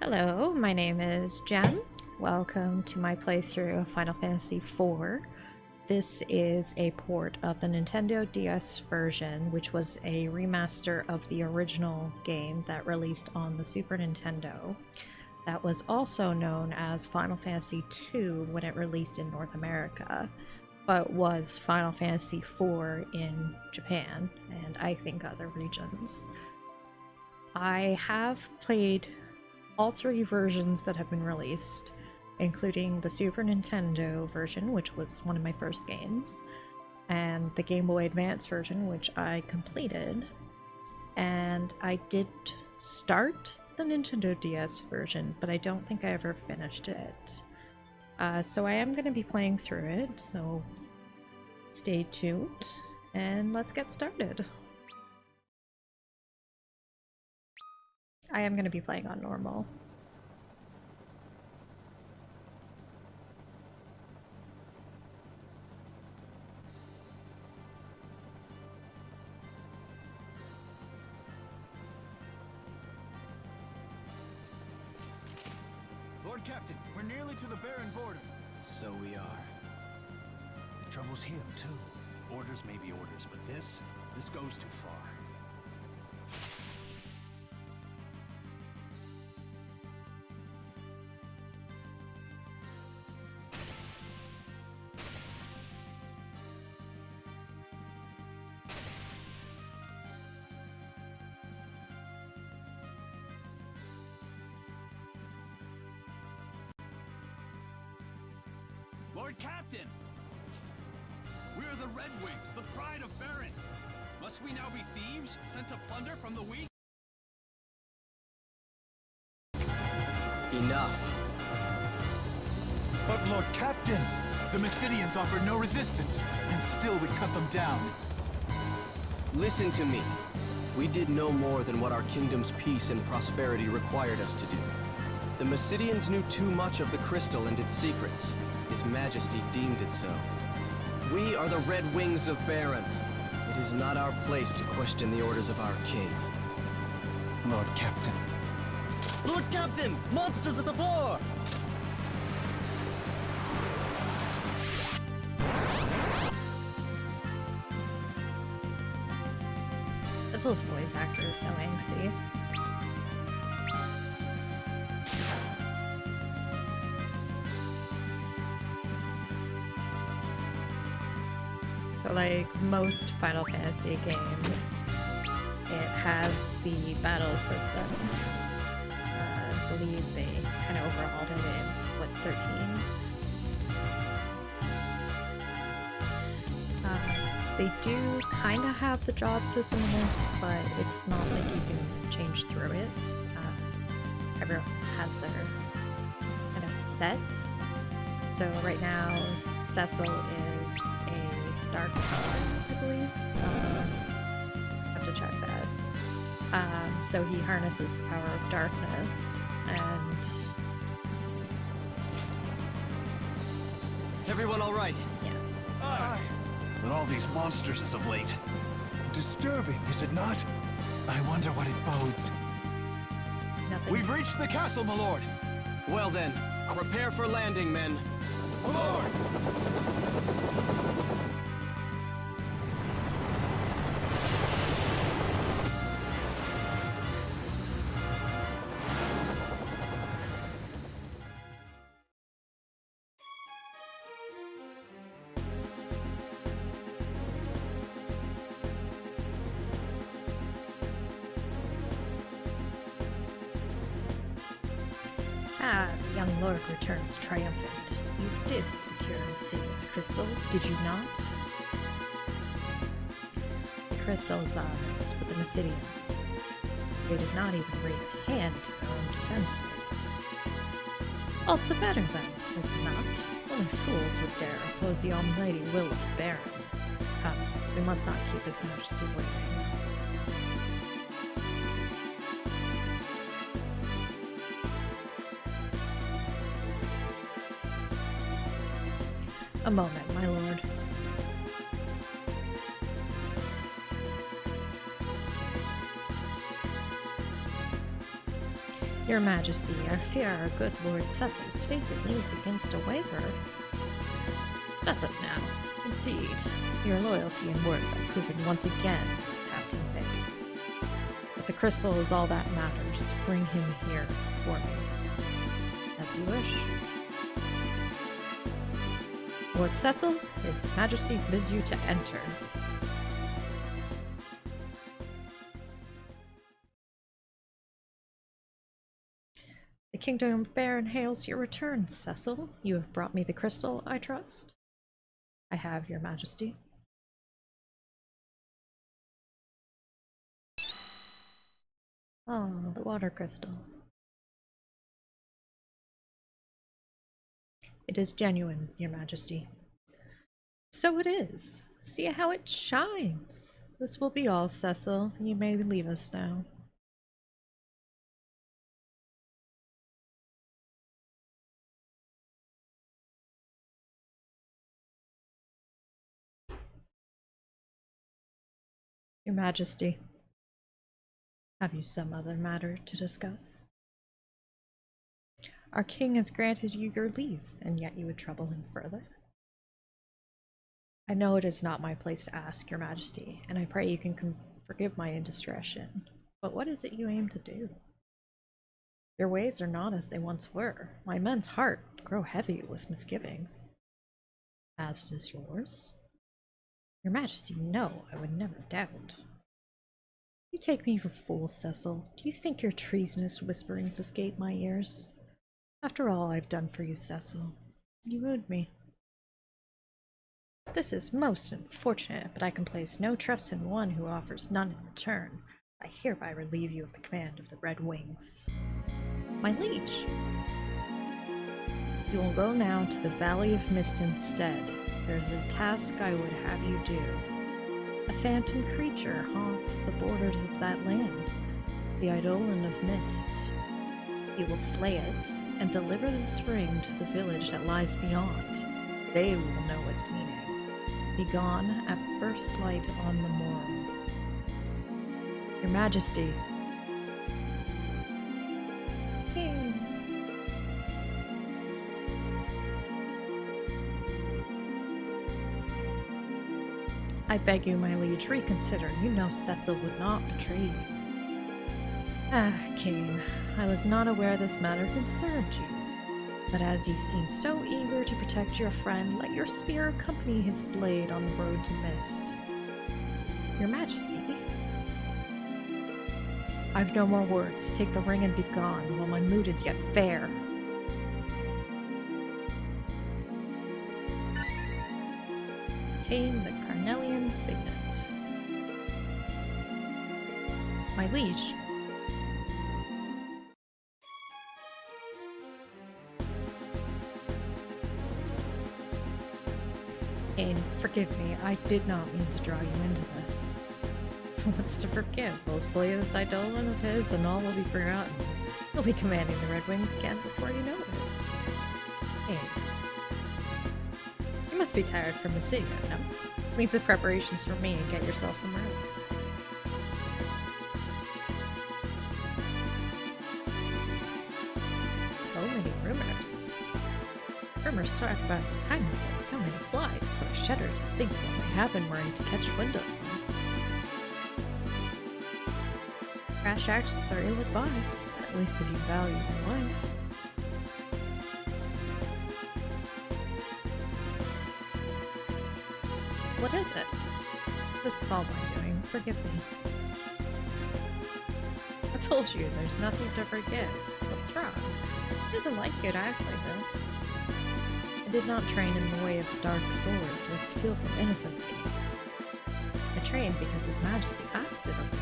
Hello, my name is Jen. Welcome to my playthrough of Final Fantasy IV. This is a port of the Nintendo DS version, which was a remaster of the original game that released on the Super Nintendo. That was also known as Final Fantasy II when it released in North America, but was Final Fantasy IV in Japan, and I think other regions. I have played all three versions that have been released, including the Super Nintendo version, which was one of my first games, and the Game Boy Advance version, which I completed. And I did start the Nintendo DS version, but I don't think I ever finished it. So I am going to be playing through it, so stay tuned, and let's get started. I am going to be playing on normal. Lord Captain, we're nearly to the Baron border. So we are. The trouble's him, too. Orders may be orders, but this goes too far. Lord Captain! We're the Red Wings, the pride of Baron! Must we now be thieves, sent to plunder from the weak? Enough. But Lord Captain! The Mysidians offered no resistance, and still we cut them down. Listen to me. We did no more than what our kingdom's peace and prosperity required us to do. The Mysidians knew too much of the crystal and its secrets. His Majesty deemed it so. We are the Red Wings of Baron. It is not our place to question the orders of our king. Lord Captain. Lord Captain! Monsters at the fore! This voice actor is so angsty. So like most Final Fantasy games, it has the battle system. I believe they kind of overhauled it in, what, 13? They do kind of have the job system in this, but it's not like you can change through it. Everyone has their kind of set. So right now, Cecil is a dark power, I believe. Have to check that. So he harnesses the power of darkness, and... Everyone all right? yeah. Aye. But all these monsters as of late. Disturbing, is it not? I wonder what it bodes. Nothing. We've reached the castle, my lord! Well then, prepare for landing, men. My lord! The young lord returns triumphant. You did secure Mysidian's crystal, did you not? The crystal is ours, but the Mysidians, they did not even raise a hand to their own defense. All's the better then, is it not? Only fools would dare oppose the almighty will of the Baron. Come, we must not keep His Majesty waiting. A moment, my lord. Your Majesty, I fear our good Lord Cecil's faith in you begins to waver. Does it now? Indeed. Your loyalty and worth are proven once again, Captain Vic. But the crystal is all that matters. Bring him here for me. As you wish. Lord Cecil, His Majesty bids you to enter. The Kingdom of Baron hails your return, Cecil. You have brought me the crystal, I trust? I have, Your Majesty. Oh, the water crystal. It is genuine, Your Majesty. So it is. See how it shines. This will be all, Cecil. You may leave us now. Your Majesty, have you some other matter to discuss? Our king has granted you your leave, and yet you would trouble him further? I know it is not my place to ask, Your Majesty, and I pray you can forgive my indiscretion. But what is it you aim to do? Your ways are not as they once were. My men's heart grow heavy with misgiving. As does yours. Your Majesty, no, I would never doubt. You take me for a fool, Cecil. Do you think your treasonous whisperings escape my ears? After all I've done for you, Cecil, you wound me. This is most unfortunate, but I can place no trust in one who offers none in return. I hereby relieve you of the command of the Red Wings. My liege! You will go now to the Valley of Mist instead. There is a task I would have you do. A phantom creature haunts the borders of that land, the Eidolon of Mist. You will slay it, and deliver this ring to the village that lies beyond. They will know its meaning. Be gone at first light on the morrow. Your Majesty. King. I beg you, my liege, reconsider. You know Cecil would not betray you. Ah, King, I was not aware this matter concerned you. But as you seem so eager to protect your friend, let your spear accompany his blade on the road to Mist. Your Majesty. I've no more words. Take the ring and be gone, while my mood is yet fair. Obtain the Carnelian Signet. My liege. Kane, forgive me. I did not mean to draw you into this. What's to forgive? We'll slay this Eidolon of his and all will be forgotten. He'll be commanding the Red Wings again before you know it. Kane. You must be tired from the city, no? Leave the preparations for me and get yourself some rest. So many rumors. Rumors talk about his highness like so many flies, but I shudder to think what may happen were he to catch wind of them. Rash actions are ill-advised, at least if you value your life. What is it? This is all my doing. Forgive me. I told you, there's nothing to forgive. What's wrong? It isn't like you to act like this. I did not train in the way of dark swords or steal from innocence. I trained because His Majesty asked it of me.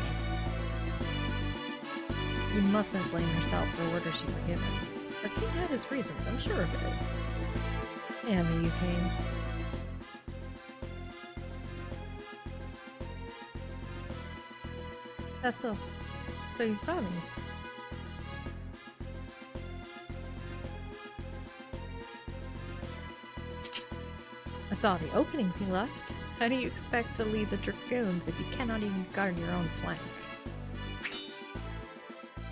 You mustn't blame yourself for orders you were given. The king had his reasons, I'm sure of it. Damn you, Kane. Cecil, so you saw me. I saw the openings you left. How do you expect to lead the dragoons if you cannot even guard your own flank?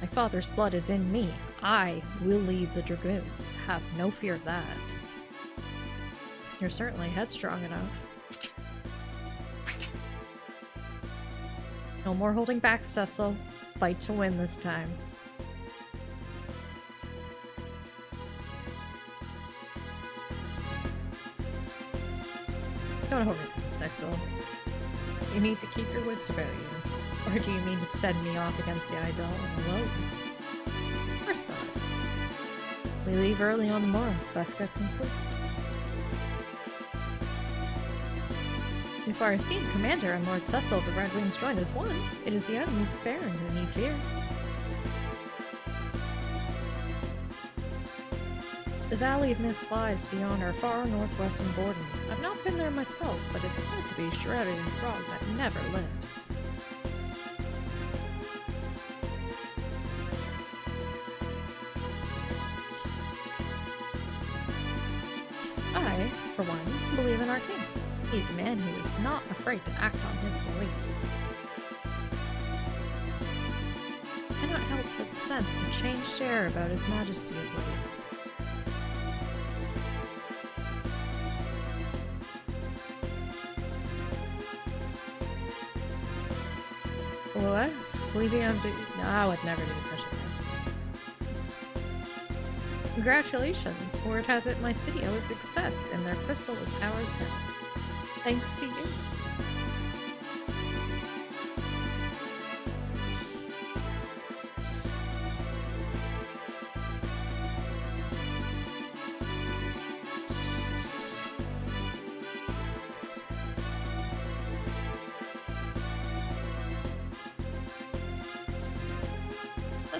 My father's blood is in me. I will lead the Dragoons. Have no fear of that. You're certainly headstrong enough. No more holding back, Cecil. Fight to win this time. Don't hold it, Cecil. You need to keep your wits about you. Or do you mean to send me off against the Idol alone? Of course not. We leave early on tomorrow. Best get some sleep. If our esteemed commander and Lord Cecil of the Red Wings join as one, it is the enemies of Baron who need fear. The Valley of Mist lies beyond our far northwestern border. I've not been there myself, but it's said to be shrouded in fog that never lifts. I, for one, believe in our king. He's a man who is not afraid to act on his beliefs. I cannot help but sense a changed air about his majesty of late. What? Sleeping on duty? No, I would never do such a thing. Congratulations! Word has it my city owes success, and their crystal is ours now. Thanks to you.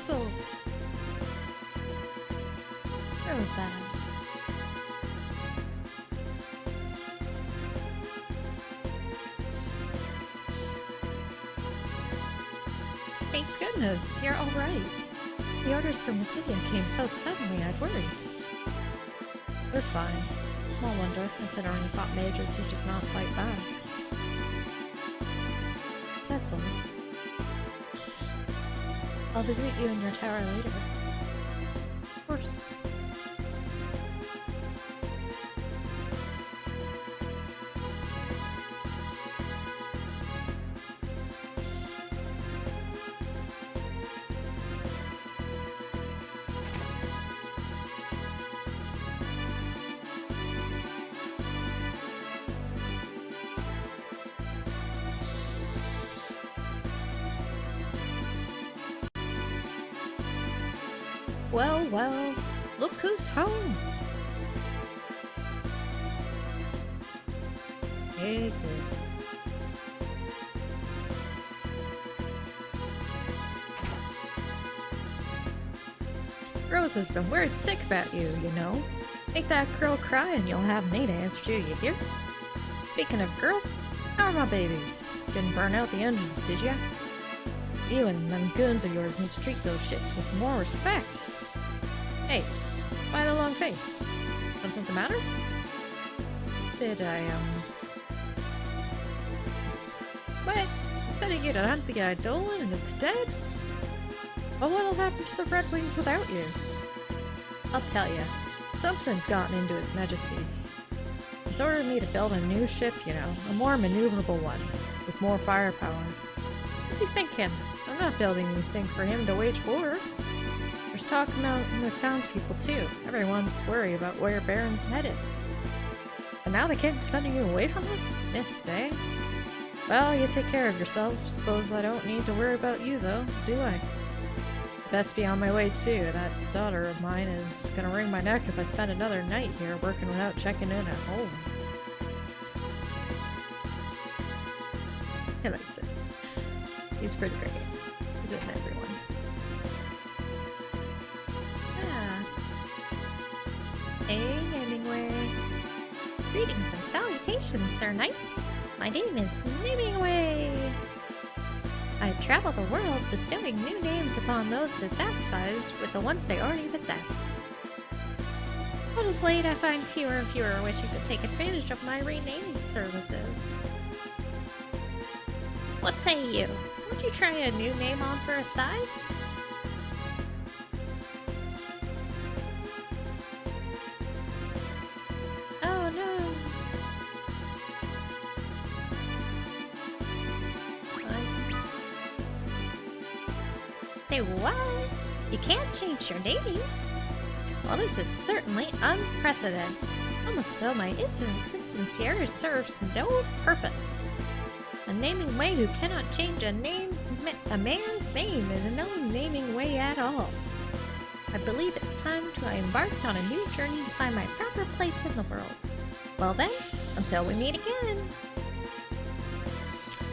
So, where was that? Thank goodness, you're all right. The orders from Mysidia came so suddenly, I'd worried. We're fine. Small wonder, considering you fought mages who did not fight back. Cecil. I'll visit you in your tower later. Of course. Well, well, look who's home! Is it? Rose has been worried sick about you, you know. Make that girl cry and you'll have me to answer you, you hear? Speaking of girls, how are my babies? Didn't burn out the engines, did ya? You and them goons of yours need to treat those shits with more respect. Hey, why the long face? Something the matter? Said What? You said you'd hunt the Eidolon and it's dead? Well, what'll happen to the Red Wings without you? I'll tell you, something's gotten into His Majesty. He's ordered me to build a new ship, you know, a more maneuverable one, with more firepower. What's he thinking? I'm not building these things for him to wage war. There's talk about the townspeople too. Everyone's worried about where Baron's headed. And now the king's sending you away from us? Missed, eh? Well, you take care of yourself. Suppose I don't need to worry about you though, do I? Best be on my way too. That daughter of mine is gonna wring my neck if I spend another night here working without checking in at home. He likes it. He's pretty great. He's with everyone. Ah. Hey, Namingway. Greetings and salutations, Sir Knight. My name is Namingway. I travel the world bestowing new names upon those dissatisfied with the ones they already possess. What is late, I find fewer and fewer wish you could take advantage of my renaming services. What say you? Would you try a new name on for a size? Say what? You can't change your name? Well, this is certainly unprecedented. Almost so my existence here serves no purpose. A naming way who cannot change a man's name is no naming way at all. I believe it's time I embarked on a new journey to find my proper place in the world. Well then, until we meet again.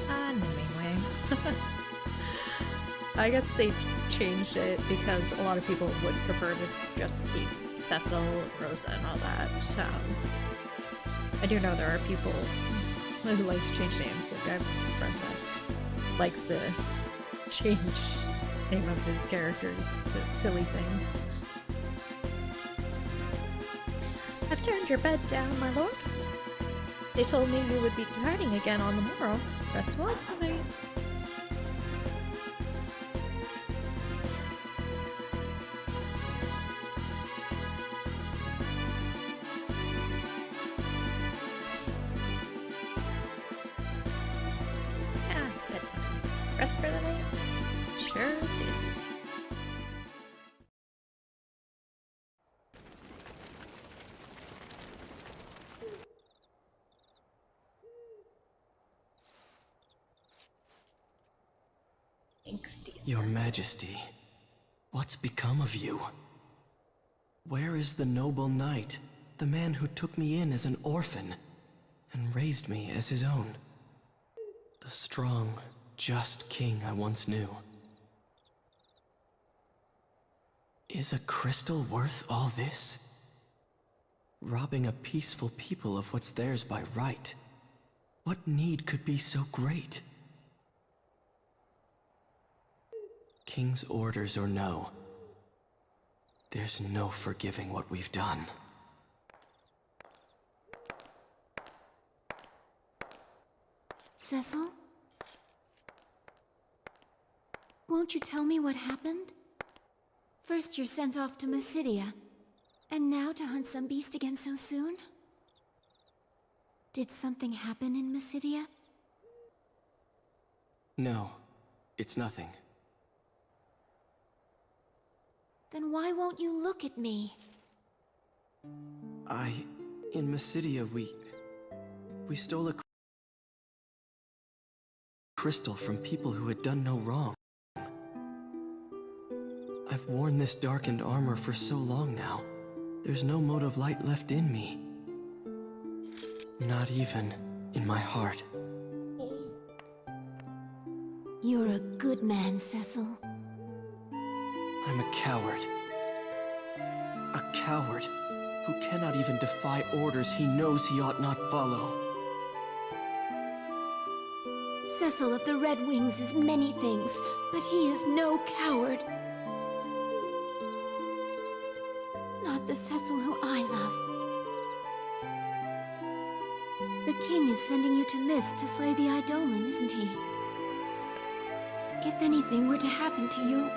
Naming way. I guess they changed it because a lot of people would prefer to just keep Cecil, Rosa, and all that. I do know there are people who like to change names. Like I have a friend that likes to change the name of his characters to silly things. I've turned your bed down, my lord. They told me you would be departing again on the morrow. Rest well tonight. Bedtime. Rest for the night? Sure do. Your Majesty, what's become of you? Where is the noble knight, the man who took me in as an orphan and raised me as his own? The strong, just king I once knew. Is a crystal worth all this? Robbing a peaceful people of what's theirs by right. What need could be so great? King's orders or no, there's no forgiving what we've done. Cecil? Won't you tell me what happened? First you're sent off to Mysidia, and now to hunt some beast again so soon? Did something happen in Mysidia? No, it's nothing. Then why won't you look at me? In Mysidia, we stole a crystal from people who had done no wrong. I've worn this darkened armor for so long now. There's no mote of light left in me. Not even in my heart. You're a good man, Cecil. I'm a coward. A coward who cannot even defy orders he knows he ought not follow. Cecil of the Red Wings is many things, but he is no coward. Not the Cecil who I love. The king is sending you to Mist to slay the Eidolon, isn't he? If anything were to happen to you,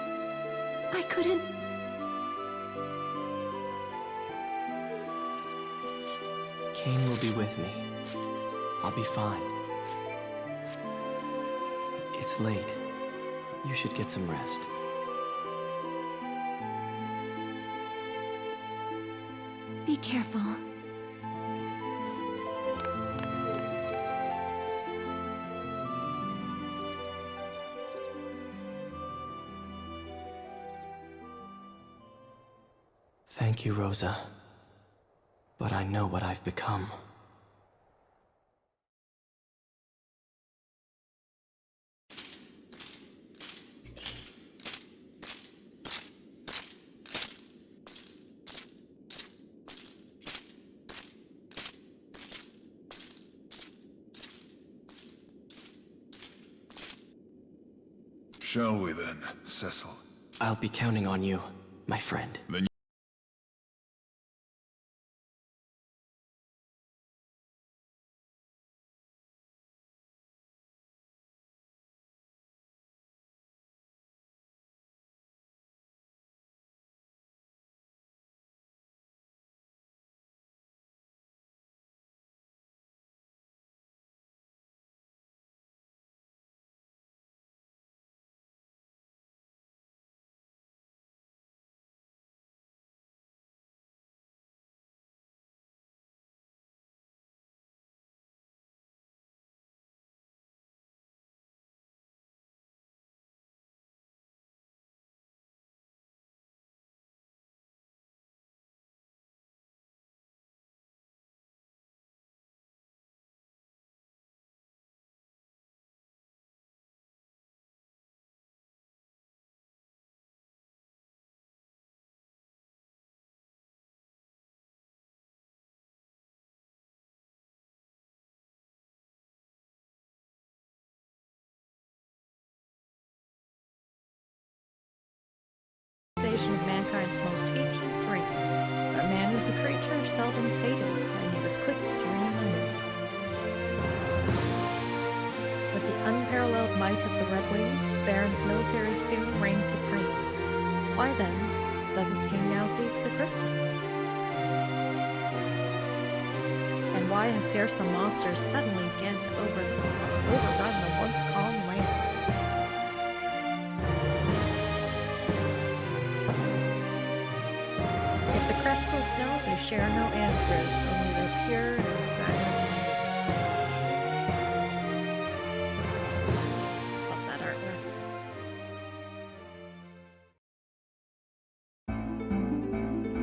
I couldn't... Cain will be with me. I'll be fine. It's late. You should get some rest. Be careful. Thank you, Rosa. But I know what I've become. Shall we then, Cecil? I'll be counting on you, my friend. Then Why then does its king now seek the crystals? And why have fearsome monsters suddenly begun to overrun the once calm land? If the crystals know, they share no answers, only their pure and silent light. Love that artwork.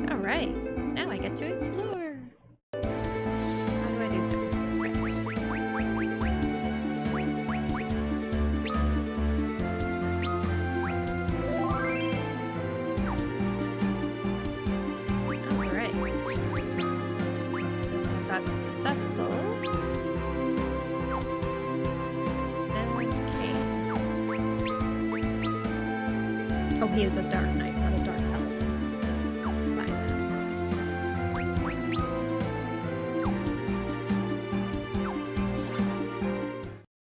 Alright, now I get to explore. How do I do things? Alright. Got Cecil. And Kane. Oh, he is a dark knight, not a dark paladin. Fine.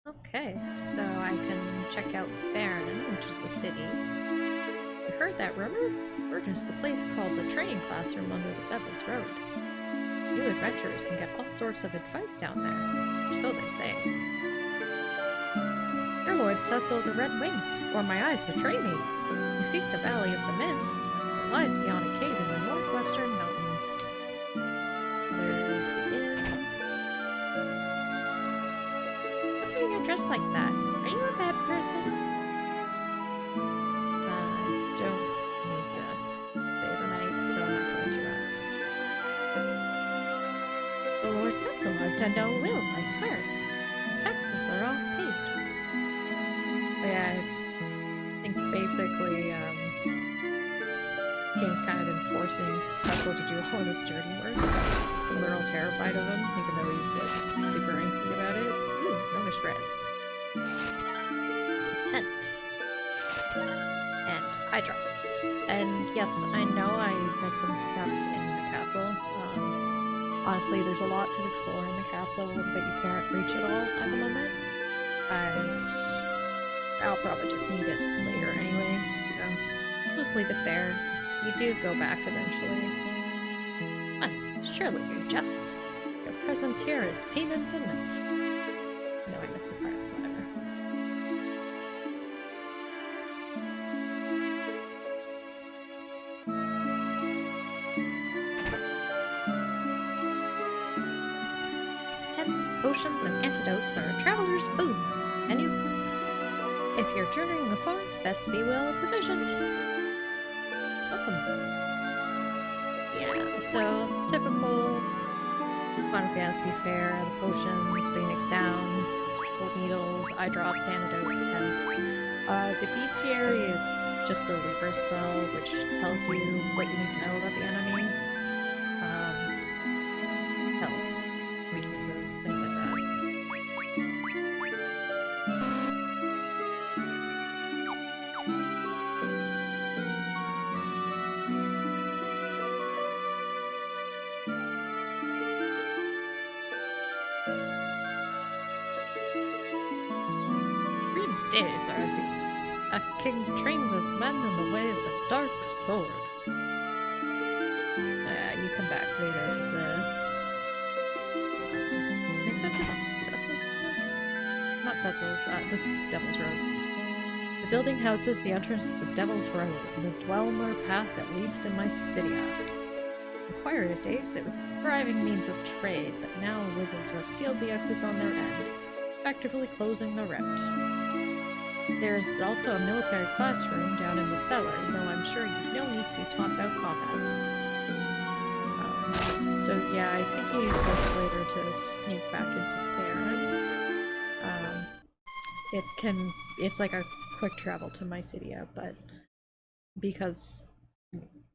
Okay, so I can check out Baron, which is the city. You heard that rumor? Word is the place called the training classroom under the Devil's Road. New adventurers can get all sorts of advice down there, or so they say. Your Lord Cecil the Red Wings, or my eyes betray me. You seek the Valley of the Mist. It lies beyond a cave in the northwestern mountains. There's the inn. Why do you get dressed like that? Are you a bad person? Don't need to stay the night, so I'm not going to rest. The Lord Cecil lived and no will, I swear it. Taxes are all paid. But yeah, I think basically, King's kind of enforcing Cecil to do all of his dirty work. And we're all terrified of him, even though he's super angsty about it. Ooh, no red. Tent. And eye drops. And yes, I know I missed some stuff in the castle. Honestly, there's a lot to explore in the castle, but you can't reach it all at the moment. And I'll probably just need it later anyways, so I'll just leave it there, because we do go back eventually. Ah, surely you're just. Your presence here is payment enough. No, I missed a part, whatever. Tents, potions, and antidotes are a traveler's boon. And youths. If you're journeying afar, best be well provisioned. Welcome. Yeah, so typical Final Fantasy fare, the potions, Phoenix Downs, gold needles, eye drops, antidotes, tents. The bestiary is just the Libra spell, which tells you what you need to know about the enemies. Health, weaknesses, things like that. Days are these. A king trains his men in the way of the dark sword. You come back later to this. I think this is Cecil's house? Not Cecil's, this is Devil's Road. The building houses the entrance to the Devil's Road, the Dweller path that leads to Mysidia. Prior to days, it was a thriving means of trade, but now wizards have sealed the exits on their end, effectively closing the route. There's also a military classroom down in the cellar, though I'm sure you've no need to be taught about combat. So yeah, I think you use this later to sneak back into Baron. It's like a quick travel to Mysidia, but because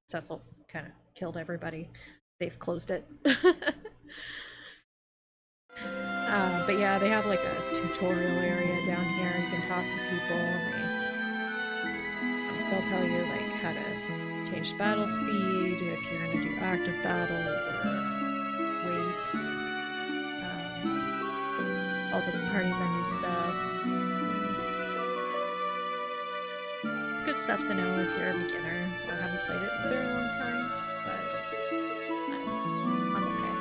Cecil kind of killed everybody, they've closed it. But yeah, they have like a tutorial area down here. You can talk to people, and they'll tell you like how to change battle speed, if you're going to do active battle, or wait, all the party menu stuff. It's good stuff to know if you're a beginner or haven't played it in a very long time, but I'm okay.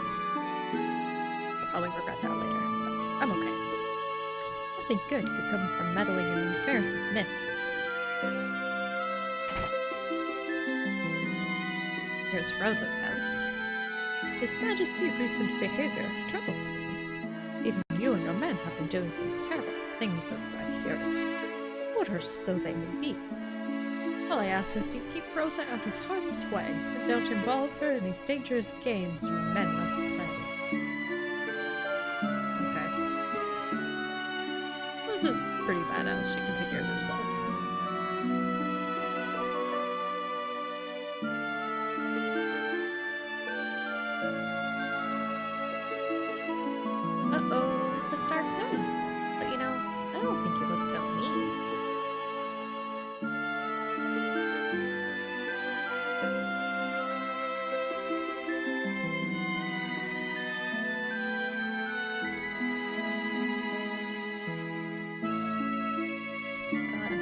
I'll probably regret that later, but I'm okay. Nothing good could come from meddling in the affairs of Mist. Here's Rosa's house. His Majesty's recent behavior troubles me. Even you and your men have been doing some terrible things as I hear it. Orders though they may be. All I ask is you keep Rosa out of harm's way, and don't involve her in these dangerous games you men must play. Okay. Rosa's pretty badass, she can take care of herself. Uh-oh, it's a dark night. But you know, I don't think you look so mean.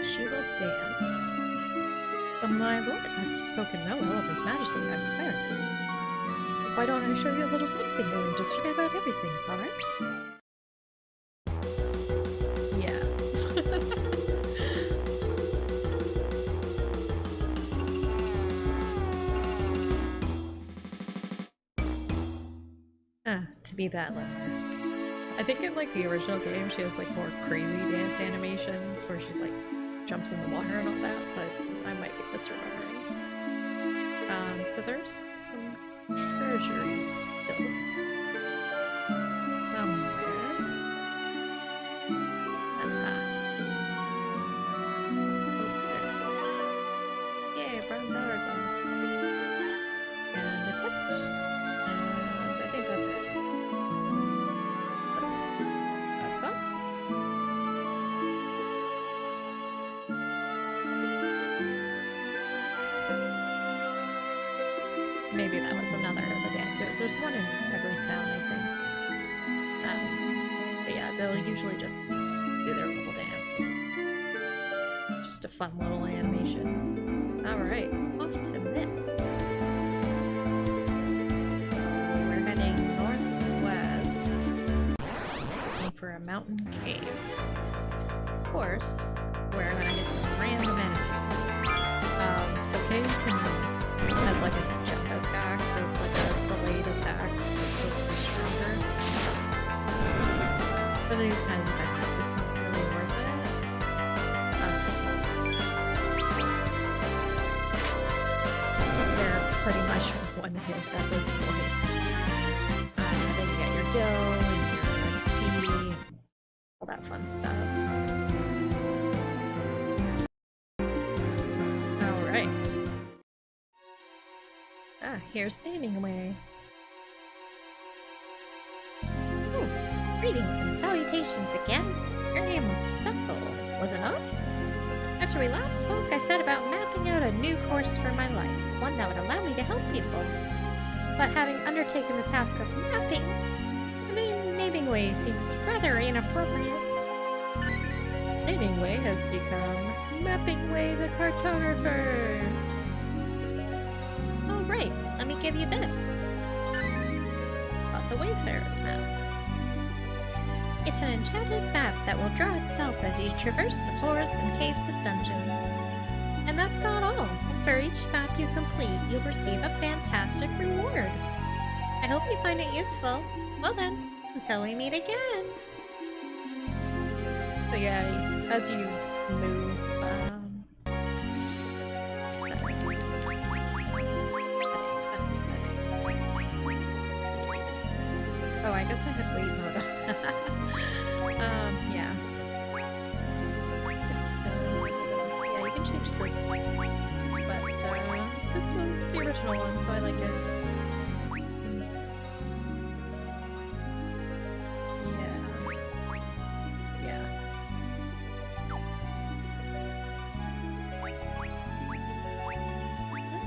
She will dance. But my lord, I've spoken no ill of His Majesty, I swear it. Why don't I show you a little something new and just forget about everything, alright? Yeah. To be that limber. I think in like the original game she has like more crazy dance animations where she like jumps in the water and all that, but I might be misremembering. So there's some treasuries still somewhere. Oh, there. Yay, bronze hourglass. And a tent. And I think that's it. That's all. Maybe that was another of the dancers. There's one in every town, I think. But yeah, they'll usually just do their little dance. Just a fun little animation. Alright, off to Mist. We're heading northwest. Looking for a mountain cave. Of course, we're gonna get some random enemies. So caves has like a jump attack, so it's like a delayed attack that's supposed to be stronger. For these kinds of enemies, it's not really worth it. They're pretty much one hit at this point. Then you get your gil and your XP, all that fun stuff. Alright. Here's Naming Way. Oh, greetings and salutations again. Your name was Cecil, was it not? After we last spoke, I set about mapping out a new course for my life, one that would allow me to help people. But having undertaken the task of mapping, the name Naming Way seems rather inappropriate. Naming Way has become Mapping Way the Cartographer. Right, let me give you this. About the Wayfarer's map. It's an enchanted map that will draw itself as you traverse the floors and caves of dungeons. And that's not all. For each map you complete, you'll receive a fantastic reward. I hope you find it useful. Well then, until we meet again. So yeah, as you move, Oh, I guess I had wait mode on. Yeah. So, yeah, you can change the... But, this was the original one, so I like it. Yeah.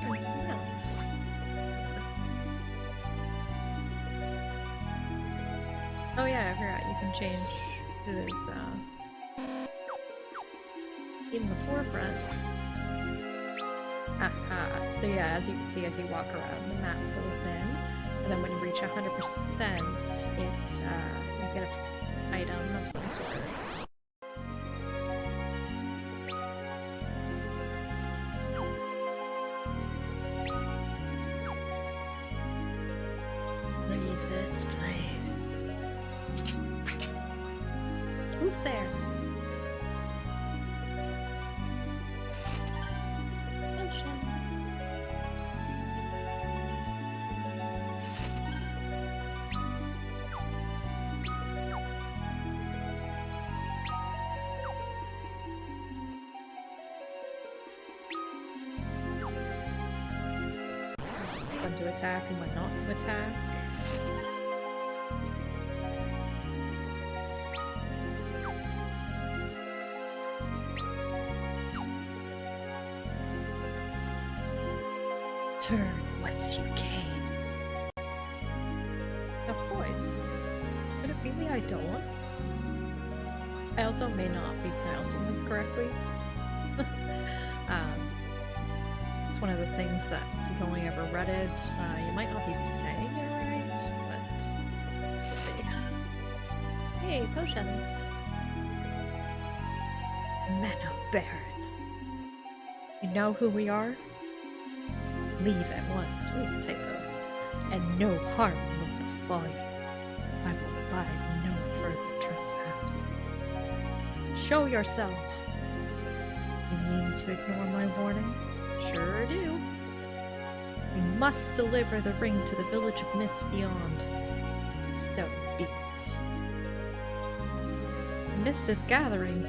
Where's that? Oh yeah, I forgot, you can change who is, in the forefront. So yeah, as you can see, as you walk around, the map fills in, and then when you reach 100%, you get an item of some sort. Leave this place. Who's there? When to attack and when not to attack. Turn whence you came. A voice. Could it be the Idola? I also may not be pronouncing this correctly. It's one of the things that you've only ever read it. You might not be saying it right, but we'll see. Hey, potions. Men of Baron. You know who we are? Leave at once, we will take her, and no harm will befall you. I will abide no further trespass. Show yourself. You mean to ignore my warning? Sure do. We must deliver the ring to the village of Mist beyond. So be it. The mist is gathering.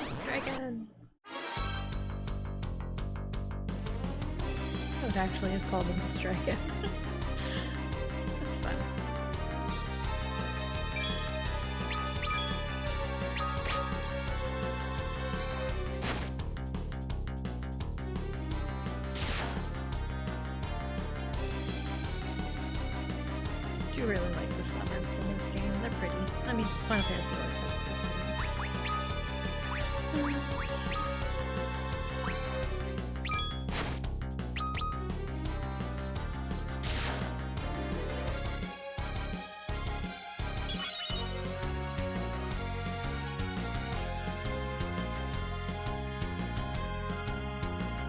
Mist dragon. It actually is called the Mist Dragon. That's fun. I do really like the summons in this game. They're pretty. I mean, Final Fantasy always has pretty summons.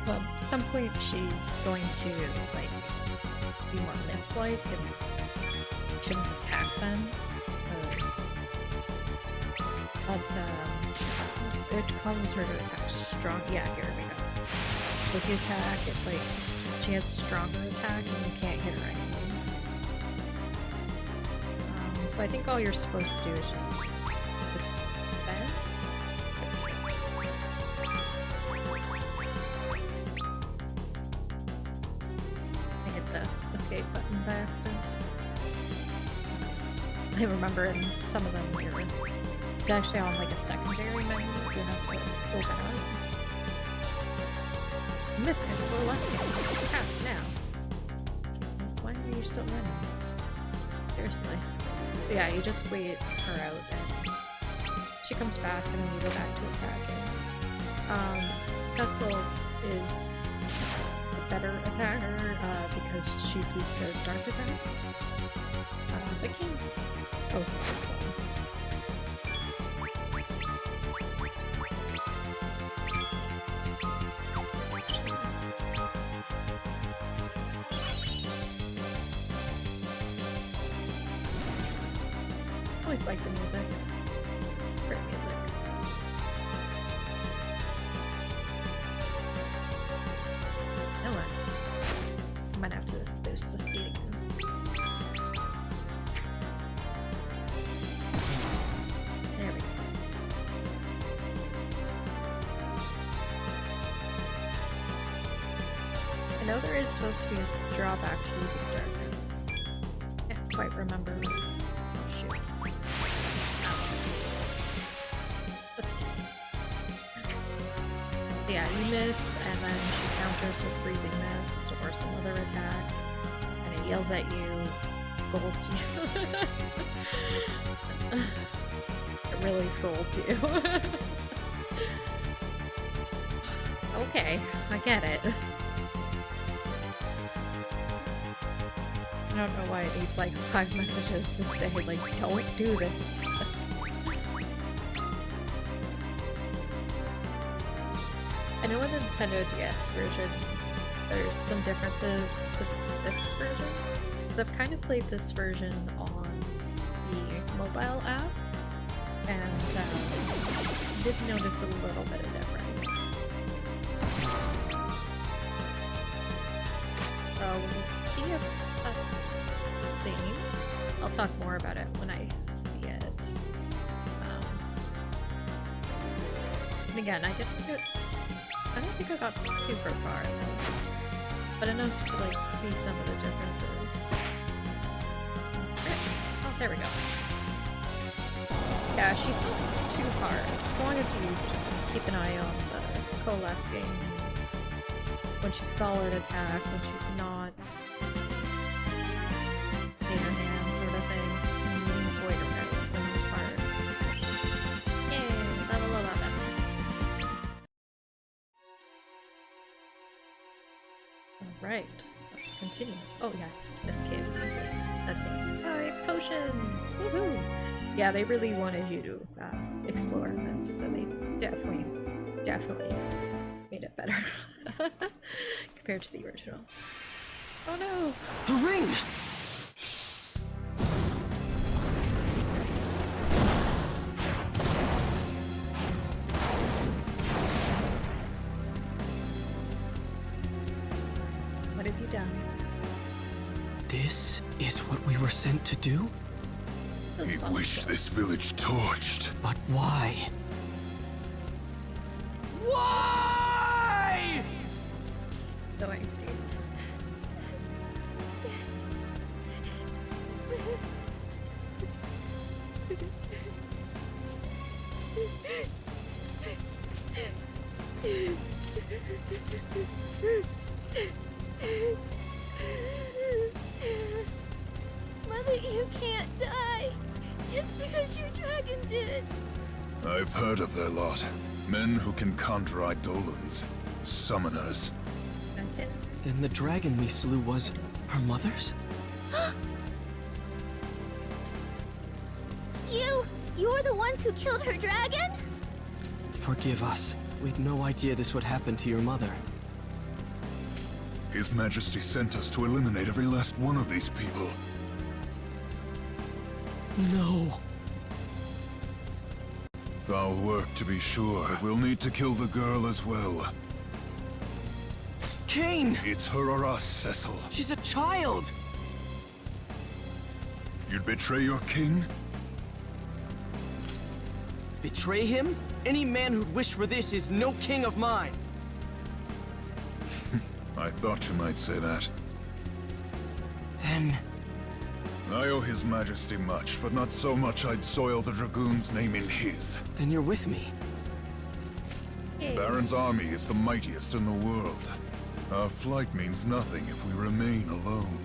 Well, at some point she's going to, like, be more mist-like and shouldn't attack them, because it causes her to attack strong. Yeah, here we go. So if you attack, it's like, she has stronger attack and you can't hit her anyways. So I think all you're supposed to do is just defend. I hit the escape button by accident. I remember in some of them it's actually on like a secondary menu you have to open up. Miscus Burlesque. Attack now. Why are you still running? Seriously. But yeah, you just wait her out and she comes back and then you go back to attacking. Cecil is a better attacker because she's weak to dark attacks. But King's okay as well. I always like the music. Great music. No one. I might have to boost the speed again. There we go. I know there is supposed to be a drawback to using darkness. Can't quite remember. Shoot. Yeah, you miss, and then she counters with freezing mist or some other attack, and it yells at you, scolds you. It really scolds you. Okay, I get it. I don't know why it needs like 5 messages to say like, don't do this. I know in the Nintendo DS version, there's some differences to this version. Because I've kind of played this version on the mobile app, and did notice a little bit of difference. So we'll see if that's the same. I'll talk more about it when I see it. And again, I don't think I got super far in this, but enough to like see some of the differences. Oh, there we go. Yeah, she's not too hard, as long as you just keep an eye on the coalescing when she's solid attack, when she's not in your hand sort of thing. And moving is way right for this part. Yay, level 11. Alright, let's continue. Oh yes, Miss Kid. That thing. 5 potions! Woohoo! Yeah, they really wanted you to explore this, so they definitely made it better compared to the original. Oh no! The ring! What have you done? This is what we were sent to do? He wished this village torched. But why? Why? So angsty. Mother, you can't die. Just because your dragon did. I've heard of their lot. Men who can conjure eidolons. Summoners. That's it. Then the dragon we slew was her mother's? You're the ones who killed her dragon? Forgive us. We'd no idea this would happen to your mother. His Majesty sent us to eliminate every last one of these people. No. Foul work, to be sure, but we'll need to kill the girl as well. Cain! It's her or us, Cecil. She's a child! You'd betray your king? Betray him? Any man who'd wish for this is no king of mine. I thought you might say that. Then... I owe His Majesty much, but not so much I'd soil the Dragoon's name in his. then you're with me. Yay. Baron's army is the mightiest in the world. Our flight means nothing if we remain alone.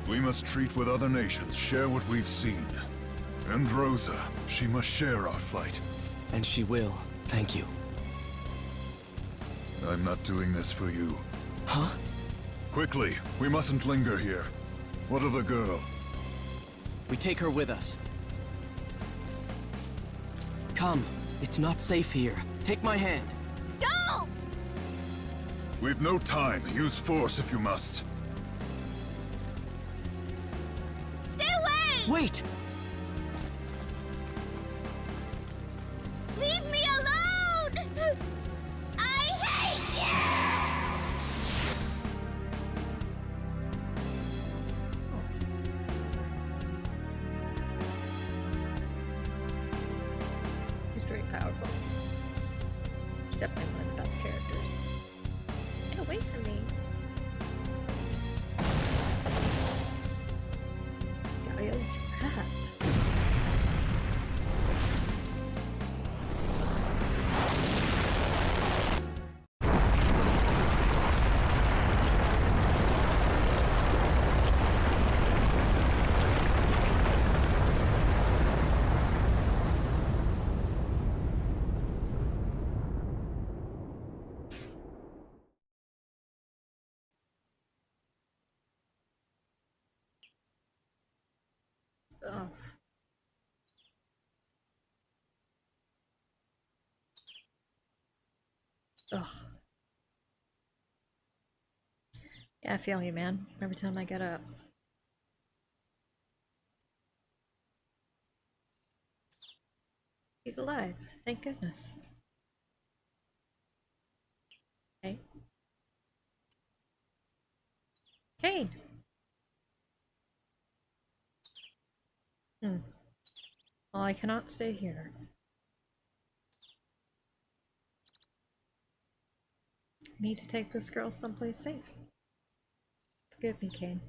We must treat with other nations, share what we've seen. And Rosa, she must share our flight. And she will. Thank you. I'm not doing this for you. Huh? Quickly, we mustn't linger here. What of the girl? We take her with us. Come. It's not safe here. Take my hand. Go! We've no time. Use force if you must. Stay away! Wait! Leave me alone! I hate you! She's very powerful. She's definitely one of the best characters. Get away from me. Gaia's wrath. Oh. Ugh. Yeah, I feel you, man. Every time I get up. He's alive. Thank goodness. Okay. Kane! Hmm. Well, I cannot stay here. I need to take this girl someplace safe. Forgive me, Kane.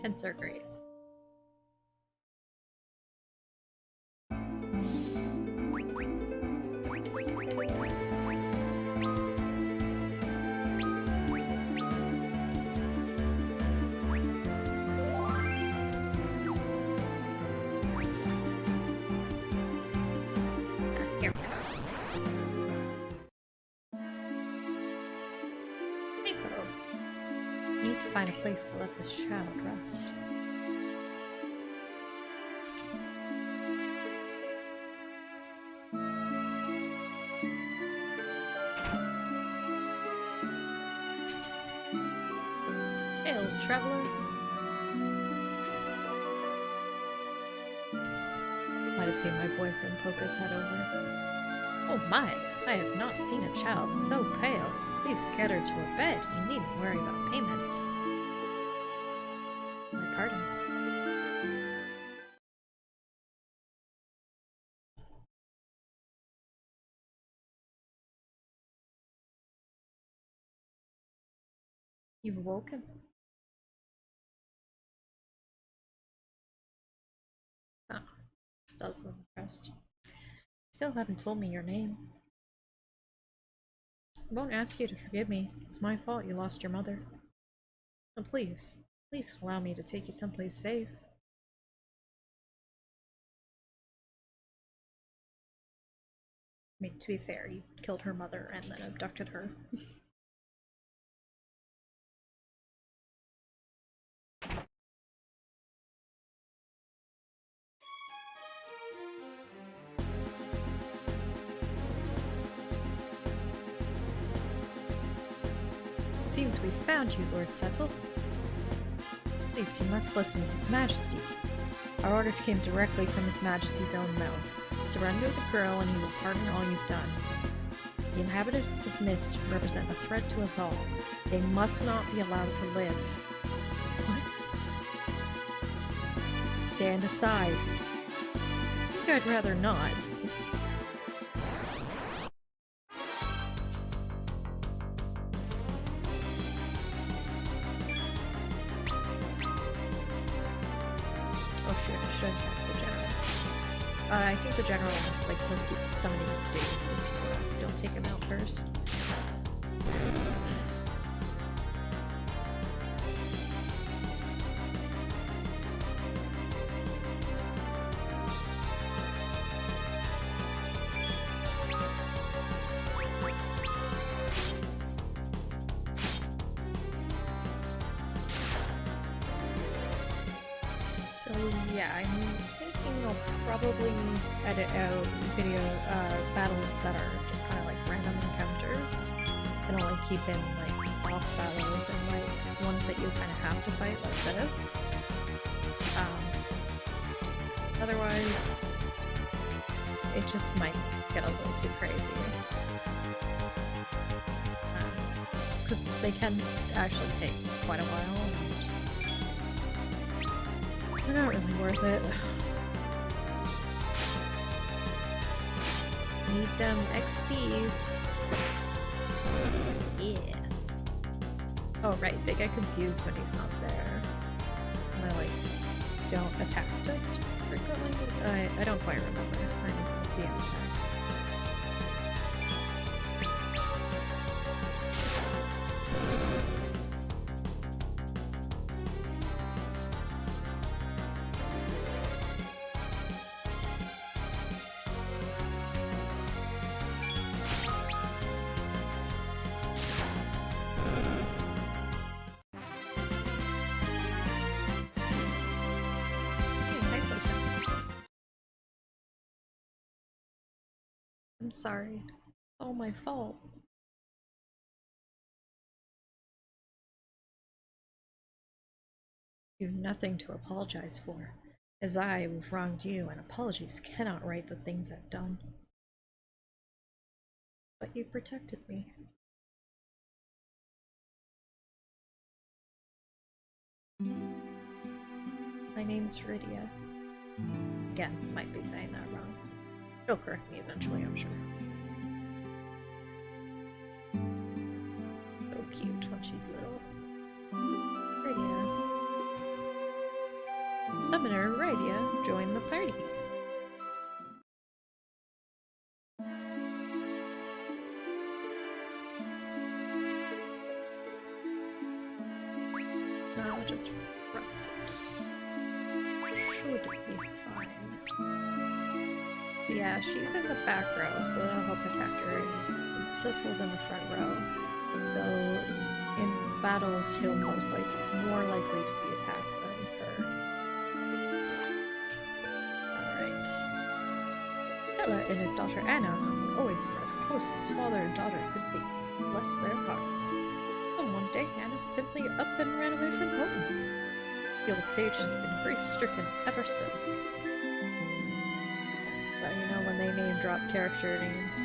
Tents are great. Here we go. Hey, Pro. Need to find a place to let this child rest. Hey, old traveler. Might have seen my boyfriend poke his head over. Oh my, I have not seen a child so pale. Please get her to her bed. You needn't worry about payment. My pardons. You've awoken. Ah, does look impressed. Still haven't told me your name. I won't ask you to forgive me. It's my fault you lost your mother. So please allow me to take you someplace safe. I mean, to be fair, you killed her mother and then abducted her. It seems we found you, Lord Cecil. Please, you must listen to His Majesty. Our orders came directly from His Majesty's own mouth. Surrender the girl and he will pardon all you've done. The inhabitants of Mist represent a threat to us all. They must not be allowed to live. What? Stand aside. I think I'd rather not. Oh shit, should I attack the general? I think the general, like, will keep summoning days if you don't take him out first. So yeah, I'm thinking I'll probably edit out battles that are just kind of like random encounters, and only keep in like boss battles and like ones that you kind of have to fight like this. Otherwise, it just might get a little too crazy. Because they can actually take quite a while. They're not really worth it. Need them XPs. Yeah. Oh right, they get confused when he's not there. And they like don't attack us frequently. I don't quite remember. I didn't see anything. I'm sorry. It's all my fault. You've nothing to apologize for, as I have wronged you, and apologies cannot right the things I've done. But you protected me. My name's Rydia. Again, might be saying that wrong. She'll correct me eventually, I'm sure. So cute when she's little. Rydia. Summoner Rydia joined the party. Now just rest. Should be fine. Yeah, she's in the back row, so that'll help attack her. And Cecil's in the front row. So in battles, he'll more likely to be attacked than her. Alright. Hilla and his daughter Anna were always as close as father and daughter could be. Bless their hearts. And one day, Anna simply up and ran away from home. The old sage has been grief-stricken ever since. But you know, when they name-drop character names,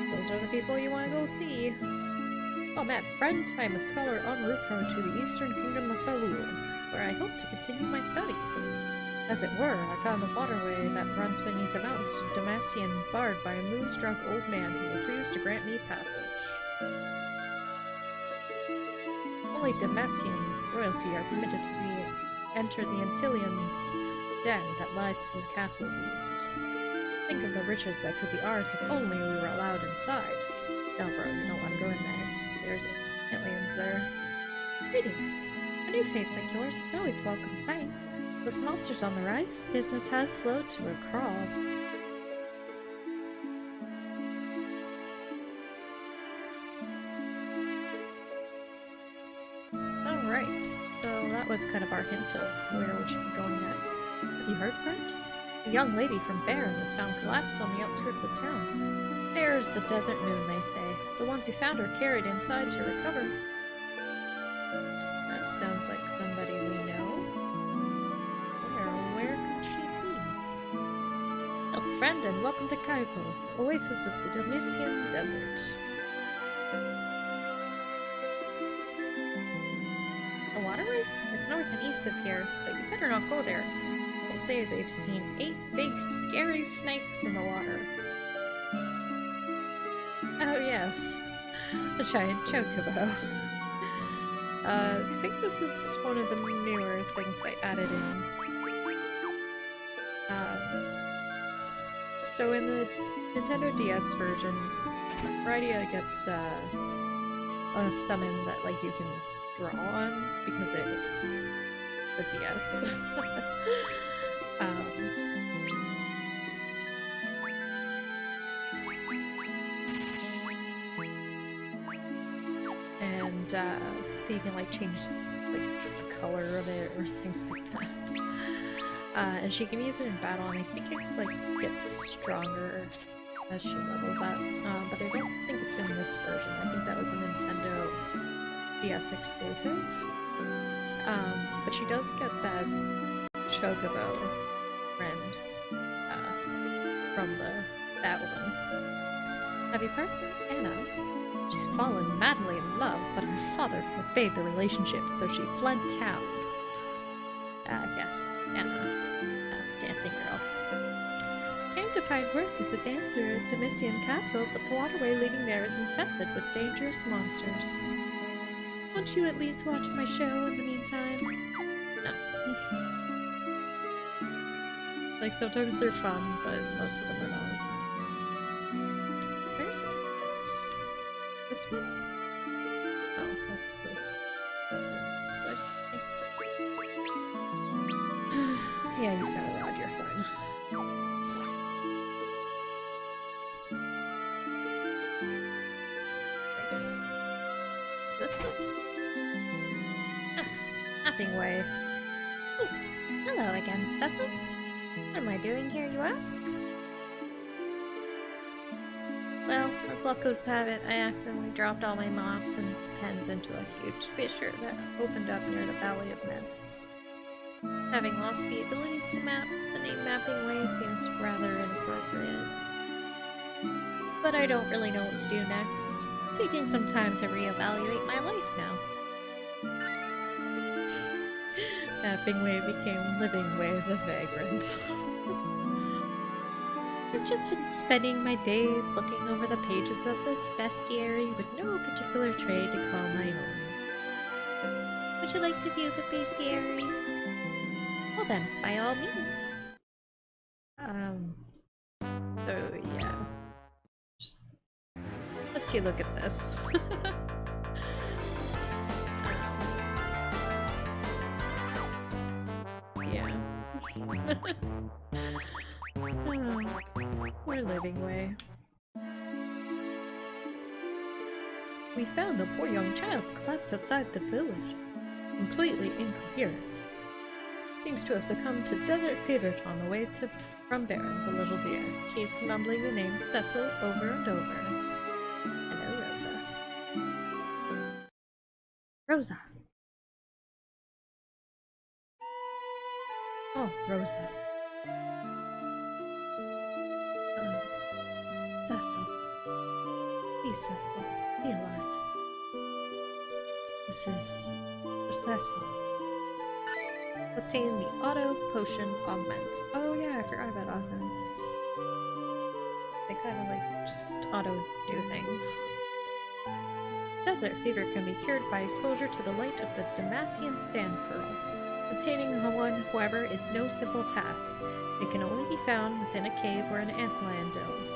those are the people you want to go see. Oh man, friend, I am a scholar en route to the eastern kingdom of Falul, where I hope to continue my studies. As it were, I found a waterway that runs beneath the mountains of Damascene, barred by a moon-struck old man who refused to grant me passage. Only Damascene royalty are permitted to enter the Antillean's den that lies to the castle's east. Think of the riches that could be ours if only we were allowed inside. No, bro, you don't want to go in there. There's aliens there. Greetings. A new face like yours is always a welcome sight. With monsters on the rise, business has slowed to a crawl. Alright, so that was kind of our hint of where we should be going next. Have you heard, friend? A young lady from Baron was found collapsed on the outskirts of town. There's the desert moon, they say. The ones who found her carried inside to recover. That sounds like somebody we know. Where could she be? Hello, friend, and welcome to Kaipo, oasis of the Damascene Desert. A waterway? It's north and east of here, but you better not go there. People say they've seen 8 big, scary snakes in the water. Oh yes, a giant chocobo. I think this is one of the newer things they added in. So in the Nintendo DS version, Rydia gets a summon that like you can draw on because it's the DS. So you can like change like the color of it or things like that. And she can use it in battle, and I think it like gets stronger as she levels up. But I don't think it's in this version. I think that was a Nintendo DS exclusive. But she does get that chocobo friend from that one. Have you heard from Anna? She's fallen madly in love, but her father forbade the relationship, so she fled town. Yes, Anna. Dancing girl. Okay, to find work as a dancer at Domitian Castle, but the waterway leading there is infested with dangerous monsters. Won't you at least watch my show in the meantime? No. Like, sometimes they're fun, but most of them are not. Where's this one? Oh, what's this? Yeah, you got a rod, you're fine. This one? Ah, nothing way. Oh, hello again, Cecil. What am I doing here, you ask? Well, as luck would have it, I accidentally dropped all my maps and pens into a huge fissure that opened up near the Valley of Mist. Having lost the abilities to map, the name Mapping Way seems rather inappropriate. But I don't really know what to do next. Taking some time to reevaluate my life now. Mapping Way became Living Way the Vagrant. I've just been spending my days looking over the pages of this bestiary with no particular trade to call my own. Would you like to view the bestiary? Well then, by all means. So yeah. Just lets you look at this. Yeah. We're Living Way. We found a poor young child collapsed outside the village, completely incoherent. Seems to have succumbed to desert fever on the way from Baron, the little dear. Keeps mumbling the name Cecil over and over. Hello, Rosa. Rosa! Oh, Rosa. Cecil. Please, Cecil. Be alive. This is for Cecil. Obtain the Auto Potion Augment. Oh yeah, I forgot about augments. They kind of like just auto-do things. Desert fever can be cured by exposure to the light of the Damascene Sand Pearl. Obtaining one, however, is no simple task. It can only be found within a cave where an antlion dwells.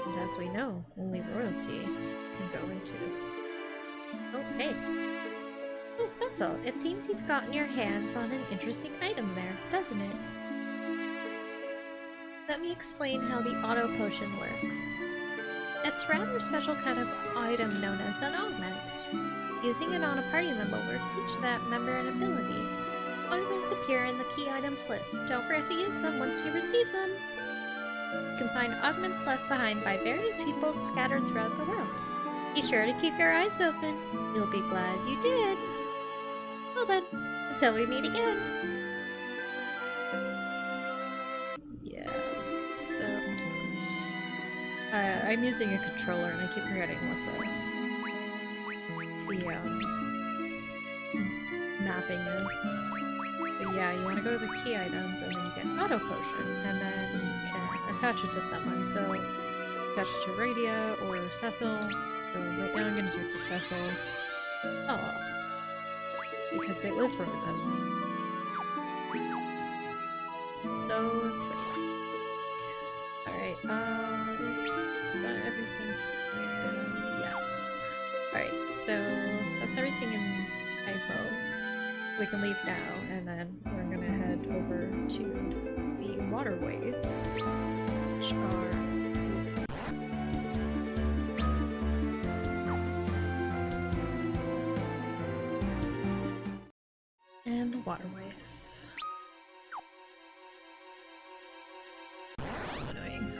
And as we know, only royalty can go into. Oh, hey. Oh, Cecil, it seems you've gotten your hands on an interesting item there, doesn't it? Let me explain how the auto potion works. It's a rather special kind of item known as an augment. Using it on a party member will teach that member an ability. Augments appear in the key items list. Don't forget to use them once you receive them. You can find augments left behind by various people scattered throughout the world. Be sure to keep your eyes open. You'll be glad you did. Well then, until we meet again. Yeah, so... I'm using a controller and I keep forgetting what the mapping is. But yeah, you want to go to the key items and then you get auto potion, and then you can attach it to someone. So attach it to Radia or Cecil. So right now I'm gonna do it to Cecil. Oh, because it was roses. So sweet. Alright, is that everything here? Yes. Alright, so that's everything in Typo. We can leave now, and then we're gonna head over to the waterways, which are... and the waterways. Annoying.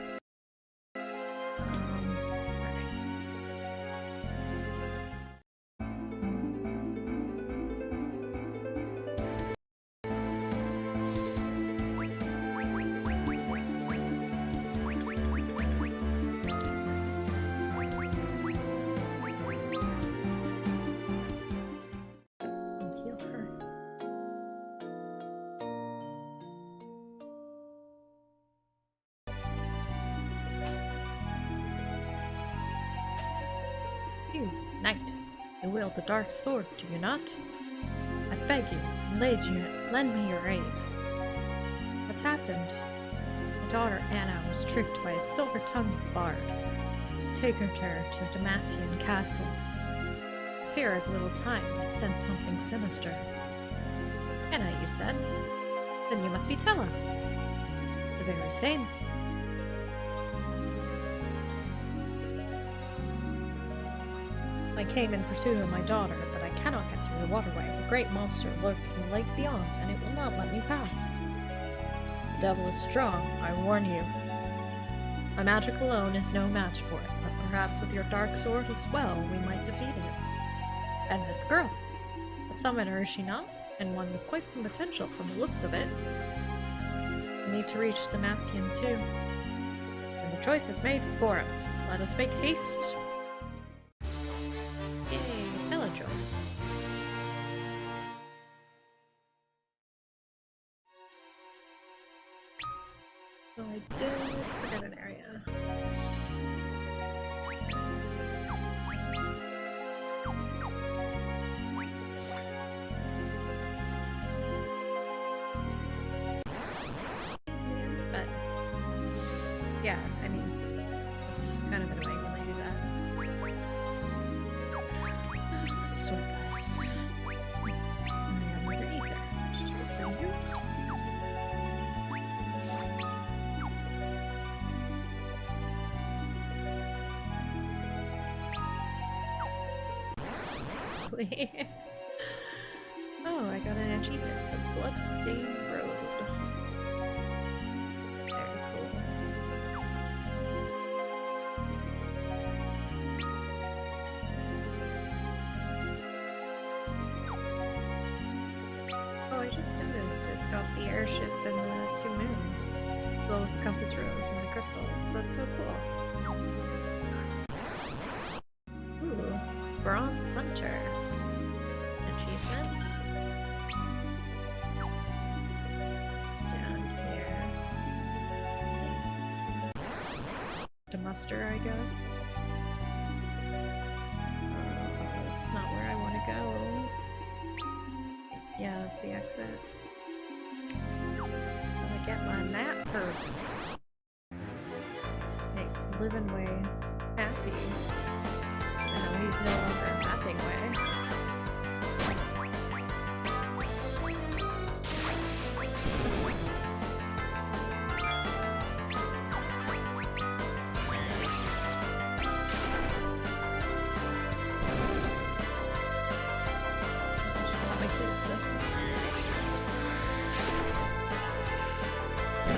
Knight, you wield the dark sword, do you not? I beg you, lend me your aid. What's happened? My daughter Anna was tricked by a silver-tongued bard. He's taken her to Demacian Castle. I fear I've little time. I sense something sinister. Anna, you said? Then you must be Tella. The very same. I came in pursuit of my daughter, but I cannot get through the waterway. A great monster lurks in the lake beyond, and it will not let me pass. The devil is strong, I warn you. My magic alone is no match for it, but perhaps with your dark sword as well, we might defeat it. And this girl. A summoner, is she not? And one with quite some potential from the looks of it. We need to reach Demacian too. And the choice is made for us. Let us make haste. Yay, Telejoy. So I did forget an area. But yeah, I mean, it's kind of annoying when they do that. Sweatless. I am under ether. Thank you. Oh, I got an achievement. The Bloodstained Road. Very cool. Oh, I just noticed it's got the airship and the 2 moons, as well as the compass rose and the crystals. That's so cool. Ooh, Bronze Hunter. Achievement. Stand here. To muster, I guess. That's not where I want to go. Yeah, that's the exit. I get my map perks. Make living way happy. I know he's no longer mapping way.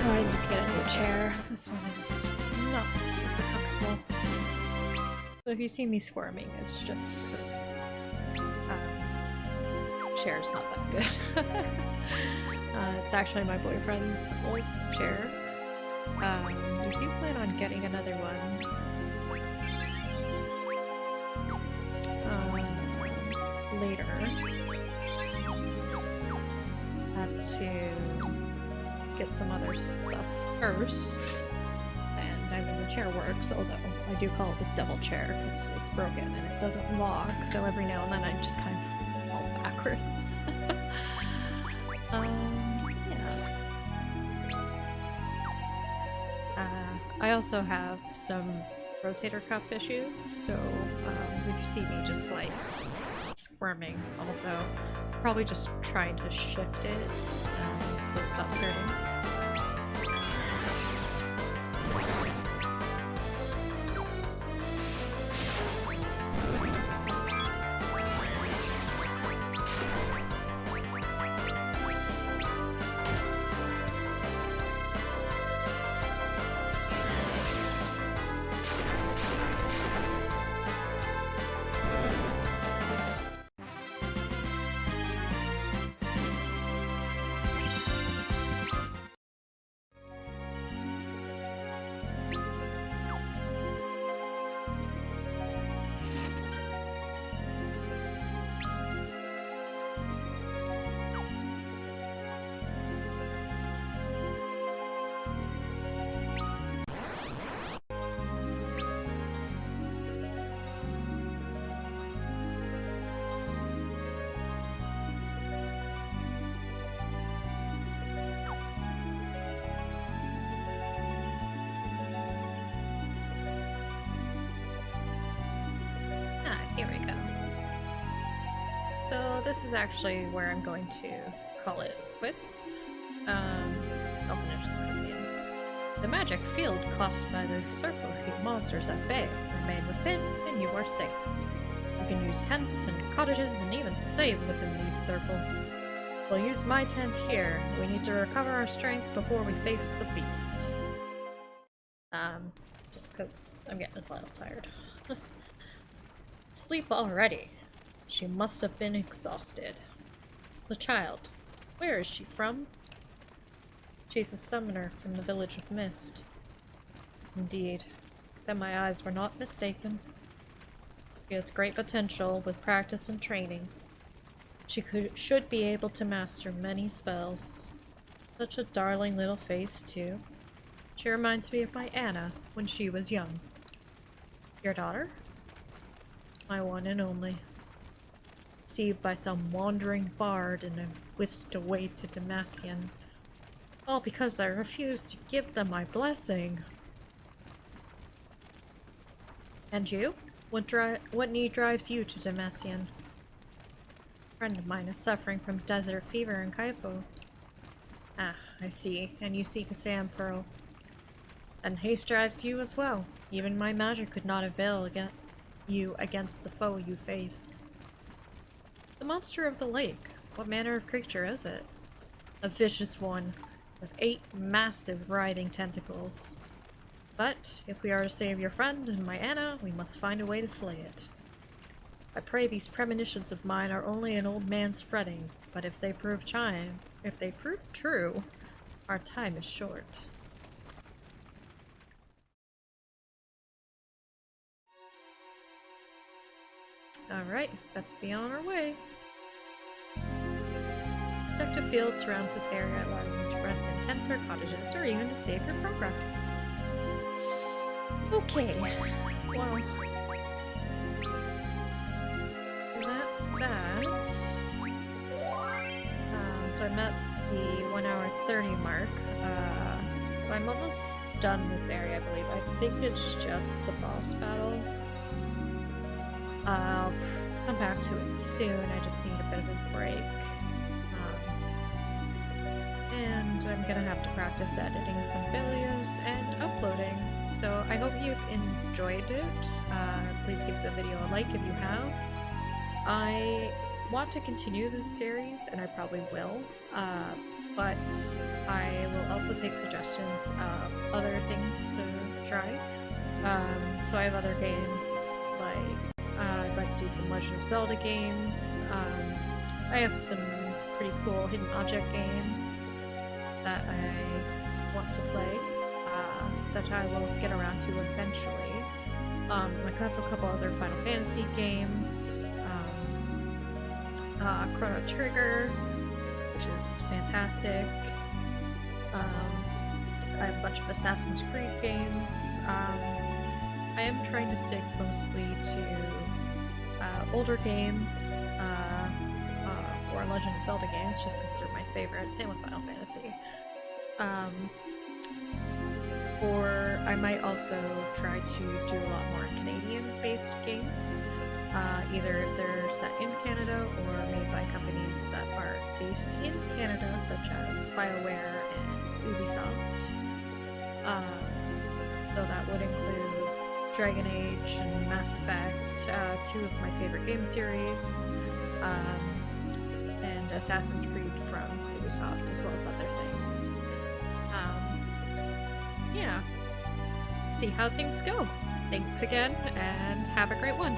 I need to get a new chair. This one is not super comfortable. So if you see me squirming, it's just because chair's not that good. It's actually my boyfriend's old chair. We do plan on getting another one. Later. Have to get some other stuff first. And I mean, the chair works, although I do call it the devil chair because it's broken and it doesn't lock, so every now and then I just kind of fall backwards. I also have some rotator cuff issues, so if you see me just like squirming, also probably just trying to shift it so it stops hurting. this is actually where I'm going to call it quits. I'll finish this cutscene. The magic field caused by the circles keep monsters at bay. Remain within, and you are safe. You can use tents and cottages and even save within these circles. We'll use my tent here. We need to recover our strength before we face the beast. Just because I'm getting a little tired. Sleep already. She must have been exhausted. The child. Where is she from? She's a summoner from the Village of Mist. Indeed. Then my eyes were not mistaken. She has great potential with practice and training. She should be able to master many spells. Such a darling little face, too. She reminds me of my Anna when she was young. Your daughter? My one and only. Deceived by some wandering bard and whisked away to Demacian. All because I refused to give them my blessing. And you? What need drives you to Demacian? A friend of mine is suffering from desert fever in Kaipo. Ah, I see. And you seek a sand pearl. And haste drives you as well. Even my magic could not avail you against the foe you face. The monster of the lake. What manner of creature is it? A vicious one, with 8 massive writhing tentacles. But, if we are to save your friend and my Anna, we must find a way to slay it. I pray these premonitions of mine are only an old man's fretting, but if they prove true, our time is short. Alright, best be on our way. Protective field surrounds this area, allowing you to rest in tents or cottages, or even to save your progress. Okay, well, that's that. So I'm at the 1 hour 30 mark. I'm almost done this area, I believe. I think it's just the boss battle. I'll come back to it soon. I just need a bit of a break. And I'm gonna have to practice editing some videos and uploading. So I hope you've enjoyed it. Please give the video a like if you have. I want to continue this series, and I probably will. But I will also take suggestions of other things to try. So I have other games like I'd like to do some Legend of Zelda games. I have some pretty cool hidden object games that I want to play, that I will get around to eventually. I have a couple other Final Fantasy games, Chrono Trigger, which is fantastic. I have a bunch of Assassin's Creed games. I am trying to stick mostly to older games, or Legend of Zelda games, just because they're my favorite. Same with Final Fantasy. Or I might also try to do a lot more Canadian-based games. Either they're set in Canada or made by companies that are based in Canada, such as BioWare and Ubisoft. So that would include Dragon Age and Mass Effect, 2 of my favorite game series, and Assassin's Creed from Ubisoft, as well as other things. Yeah. See how things go. Thanks again, and have a great one.